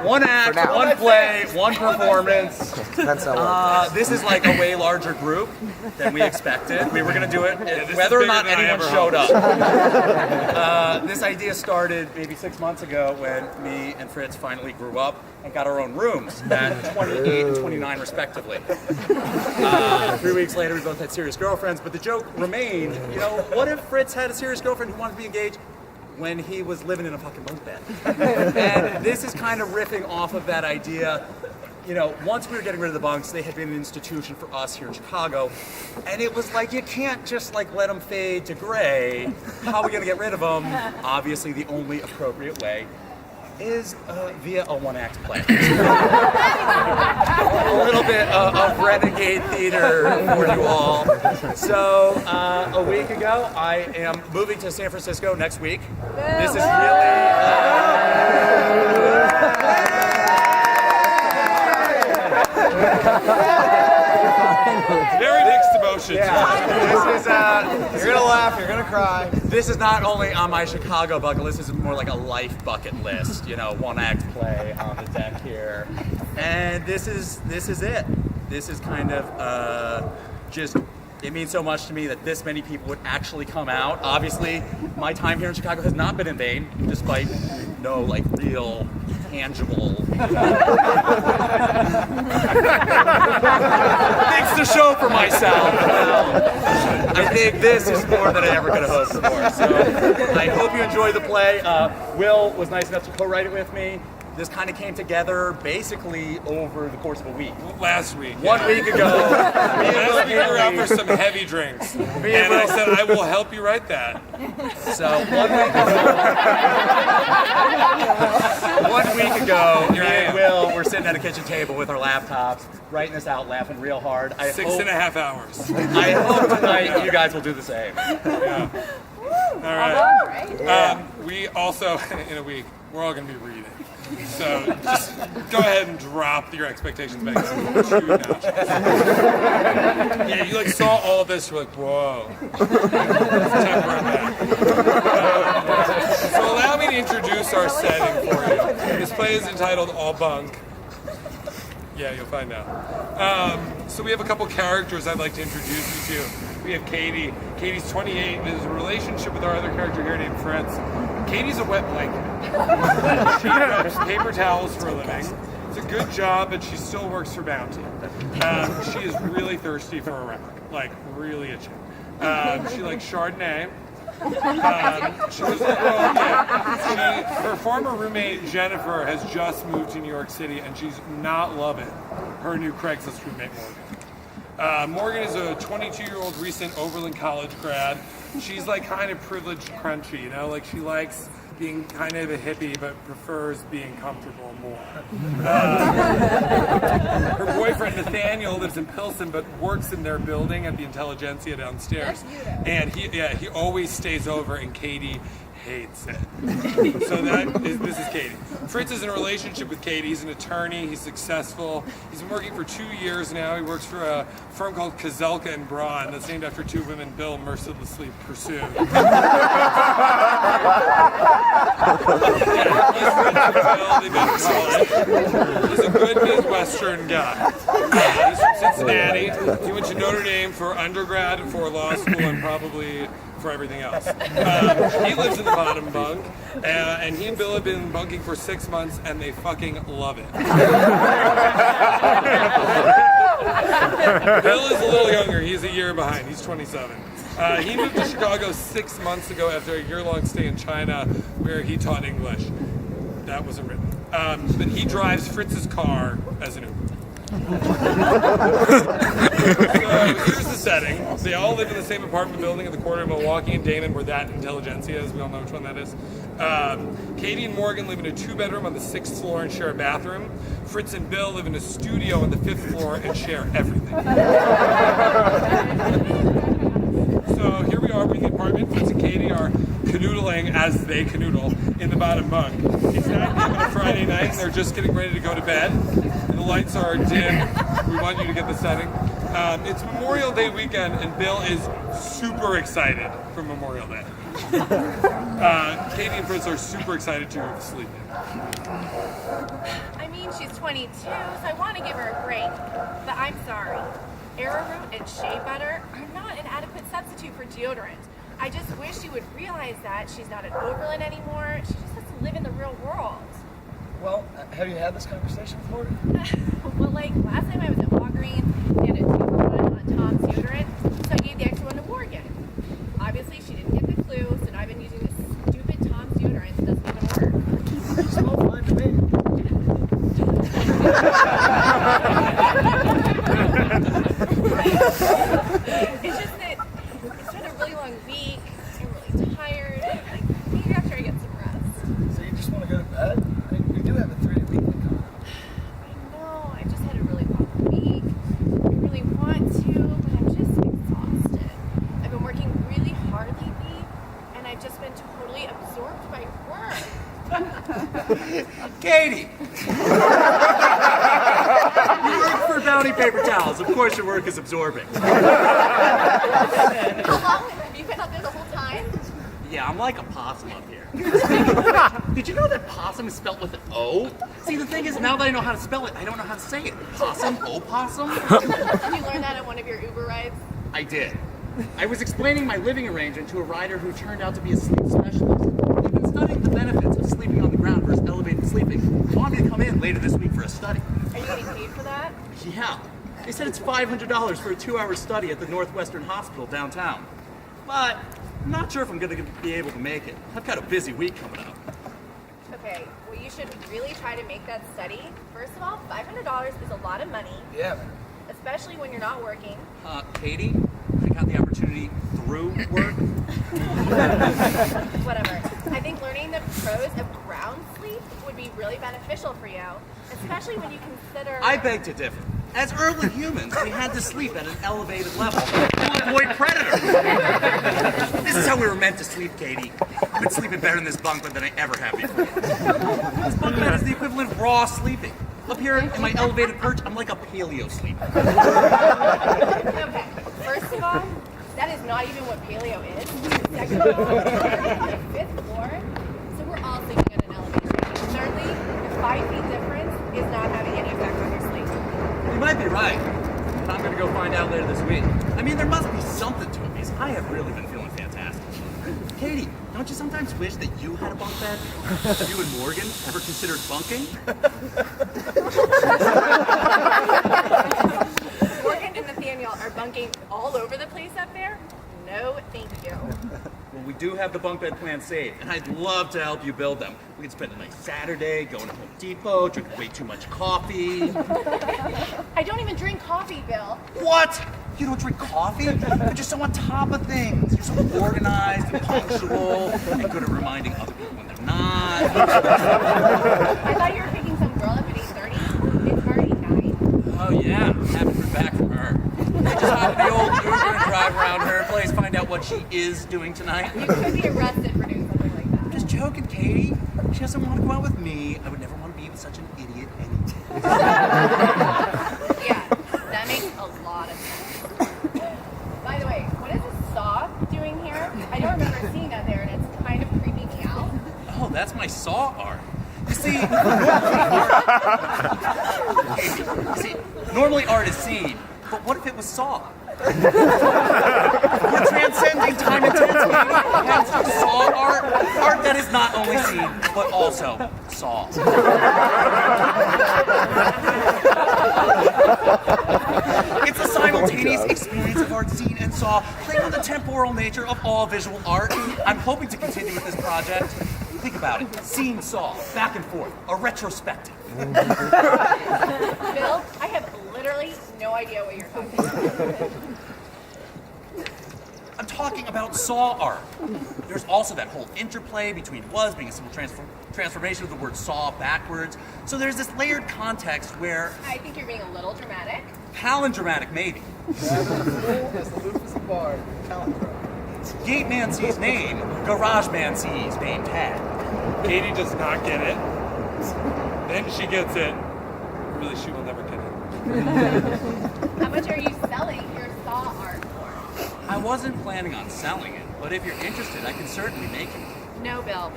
One act, one play, one performance. That's how This is like a way larger group than we expected. We were going to do it whether or not anyone showed up. This idea started maybe 6 months ago when me and Fritz finally grew up and got our own rooms at 28 and 29 respectively. 3 weeks later, we both had serious girlfriends, but the joke remained, you know, what if Fritz had a serious girlfriend who wanted to be engaged when he was living in a fucking bunk bed? And this is kind of riffing off of that idea. You know, once we were getting rid of the bunks, they had been an institution for us here in Chicago, and it was like, you can't just like let them fade to gray. How are we gonna get rid of them? Obviously, the only appropriate way is via a one-act play. A little bit of renegade theater for you all. So a week ago, I am moving to San Francisco next week. This is very mixed emotions. This is You're gonna laugh, you're gonna cry. This is not only on my Chicago bucket list, this is more like a life bucket list. You know, one-act play on the deck here. And this is it. This is kind of just, it means so much to me that this many people would actually come out. Obviously, my time here in Chicago has not been in vain, despite no like real tangible things to show for myself. I think this is more than I ever could have hoped for. So I hope you enjoy the play. Will was nice enough to co-write it with me. This kind of came together basically over the course of a week. Last week. 1 week ago. Last week we were out for some heavy drinks. And I said, I will help you write that. So 1 week ago, me and Will were sitting at a kitchen table with our laptops, writing this out, laughing real hard. 6.5 hours. I hope tonight you guys will do the same. Yeah. All right. We also, in a week, we're all going to be reading. So just go ahead and drop your expectations back to 2 notches. Yeah, you like saw all of this, you're like, whoa. Let's temper it back. So allow me to introduce our setting for you. This play is entitled All Bunk. Yeah, you'll find out. So we have a couple characters I'd like to introduce you to. We have Katie. Katie's 28 and is in a relationship with our other character here named Fritz. Katie's a wet blanket. She wraps paper towels for a living. It's a good job, but she still works for Bounty. She is really thirsty for a rack, like really itching. She likes Chardonnay. Her former roommate Jennifer has just moved to New York City, and she's not loving her new Craigslist roommate Morgan. Morgan is a 22-year-old recent Oberlin College grad. She's like kind of privileged, crunchy, you know, like she likes being kind of a hippie, but prefers being comfortable more. Her boyfriend Nathaniel lives in Pilsen, but works in their building at the Intelligentsia downstairs. And he always stays over, and Katie hates it. So this is Katie. Fritz is in a relationship with Katie. He's an attorney. He's successful. He's been working for 2 years now. He works for a firm called Kozelka and Braun that's named after 2 women Bill mercilessly pursued. He's friends with Bill. They've been in college. He's a good Midwestern guy. He's from Cincinnati. He went to Notre Dame for undergrad, for law school, and probably for everything else. He lives in the bottom bunk, and he and Bill have been bunking for 6 months, and they fucking love it. Bill is a little younger. He's a year behind. He's 27. He moved to Chicago 6 months ago after a year-long stay in China, where he taught English. That wasn't written. But he drives Fritz's car as an Uber. So here's the setting. They all live in the same apartment building at the corner of Milwaukee and Damon, where that Intelligentsia is. We all know which one that is. Katie and Morgan live in a 2-bedroom on the 6th floor and share a bathroom. Fritz and Bill live in a studio on the 5th floor and share everything. So here we are in the apartment. Fritz and Katie are canoodling as they canoodle in the bottom bunk. It's 9 p.m. on a Friday night, and they're just getting ready to go to bed. And the lights are dim. We want you to get the setting. It's Memorial Day weekend, and Bill is super excited for Memorial Day. Katie and Fritz are super excited to go sleeping. I mean, she's 22, so I want to give her a break. But I'm sorry. Arrowroot and shea butter are not an adequate substitute for deodorant. I just wish she would realize that she's not an Oberlin anymore. She just has to live in the real world. Well, have you had this conversation before? Well, like, last time I was at Walgreens, they had a 2-for-1 on Tom's deodorant, so I gave the extra one to Morgan. Obviously, she didn't get the clue, so now I've been using this stupid Tom's deodorant that doesn't even work. You smell fine to me. It's just that it's been a really long week. I'm really tired. Like, maybe after I get some rest. So you just want to go to bed? I mean, we do have a 3-day weekly coming. I know. I just had a really long week. I really want to, but I'm just exhausted. I've been working really hard lately, and I've just been totally absorbed by work. Katie! You work for Bounty Paper Towels. Of course your work is absorbing. How long have you been up there the whole time? Yeah, I'm like a possum up here. Did you know that possum is spelled with an O? See, the thing is, now that I know how to spell it, I don't know how to say it. Possum? Opossum? Did you learn that on one of your Uber rides? I did. I was explaining my living arrangement to a rider who turned out to be a sleep specialist. He'd been studying the benefits of sleeping on the ground versus elevated sleeping. He wanted me to come in later this week for a study. Are you getting paid for that? Yeah. They said it's $500 for a 2-hour study at the Northwestern Hospital downtown. But I'm not sure if I'm going to be able to make it. I've got a busy week coming up. Okay, well, you should really try to make that study. First of all, $500 is a lot of money, Yeah, man. especially when you're not working. Katie, I got the opportunity through work. Whatever. I think learning the pros of ground sleep would be really beneficial for you, especially when you consider... I beg to differ. As early humans, we had to sleep at an elevated level to avoid predators. This is how we were meant to sleep, Katie. I've been sleeping better in this bunk bed than I ever have before. This bunk bed is the equivalent of raw sleeping. Up here in my elevated perch, I'm like a paleo sleeper. Okay, first of all, that is not even what paleo is. Second of all, we're on the 5th floor, so we're all sleeping at an elevation. Thirdly, the 5 feet difference is not having any effect on your sleep. You might be right, but I'm gonna go find out later this week. I mean, there must be something to it, because I have really been feeling fantastic. Katie, don't you sometimes wish that you had a bunk bed? You and Morgan ever considered bunking? Morgan and Nathaniel are bunking all over the place up there. No, thank you. Well, we do have the bunk bed plan saved, and I'd love to help you build them. We could spend a nice Saturday going to Home Depot, drink way too much coffee. I don't even drink coffee, Bill. What? You don't drink coffee? You're just so on top of things. You're so organized and punctual and good at reminding other people when they're not. I thought you were picking some girl up at 8:30. It's already 9. Oh yeah, haven't heard back from her. I just hopped in the old Uber and drive around her place, find out what she is doing tonight. You could be arrested for doing something like that. I'm just joking, Katie. She doesn't want to go out with me. I would never want to be with such an idiot anyway. Yeah, that makes a lot of sense. By the way, what is this saw doing here? I don't remember seeing that there, and it's kind of creeping me out. Oh, that's my saw art. You see, normally art is seen, but what if it was saw? We're transcending time and density. That's saw art that is not only seen, but also saw. It's a simultaneous experience of art seen and saw, playing on the temporal nature of all visual art. I'm hoping to continue with this project. Think about it. Seen, saw, back and forth, a retrospective. Bill, I have literally no idea what you're talking about. I'm talking about saw art. There's also that whole interplay between was being a simple transformation of the word saw backwards. So there's this layered context where I think you're being a little dramatic. palindramatic maybe. As the loop is a bar, calendar. Gate man sees name, garage man sees name tag. Katie does not get it. Then she gets it. Really, she will never get it. How much are you selling your saw art for? I wasn't planning on selling it, but if you're interested, I can certainly make it. No, Bill.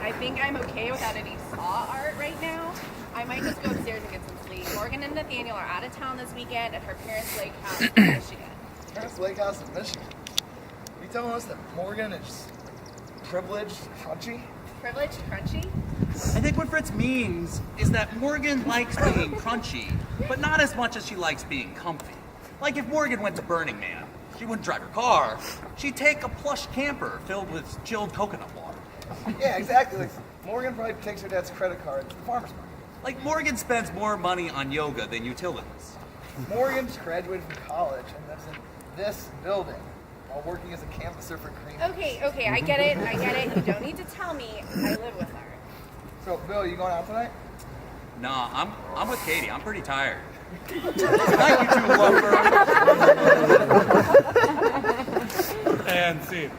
I think I'm okay without any saw art right now. I might just go upstairs and get some sleep. Morgan and Nathaniel are out of town this weekend at her parents' lake house in Michigan. Parents' Lake House in Michigan. Are you telling us that Morgan is privileged, crunchy? Privileged crunchy? I think what Fritz means is that Morgan likes being crunchy, but not as much as she likes being comfy. Like if Morgan went to Burning Man, she wouldn't drive her car. She'd take a plush camper filled with chilled coconut water. Yeah, exactly. Like, Morgan probably takes her dad's credit card to the farmer's market. Like Morgan spends more money on yoga than utilities. Morgan just graduated from college and lives in this building while working as a canvasser for Green. Okay, I get it. You don't need to tell me. I live with her. So, Bill, you going out tonight? Nah, I'm with Katie. I'm pretty tired. Thank you, two lover. And scene.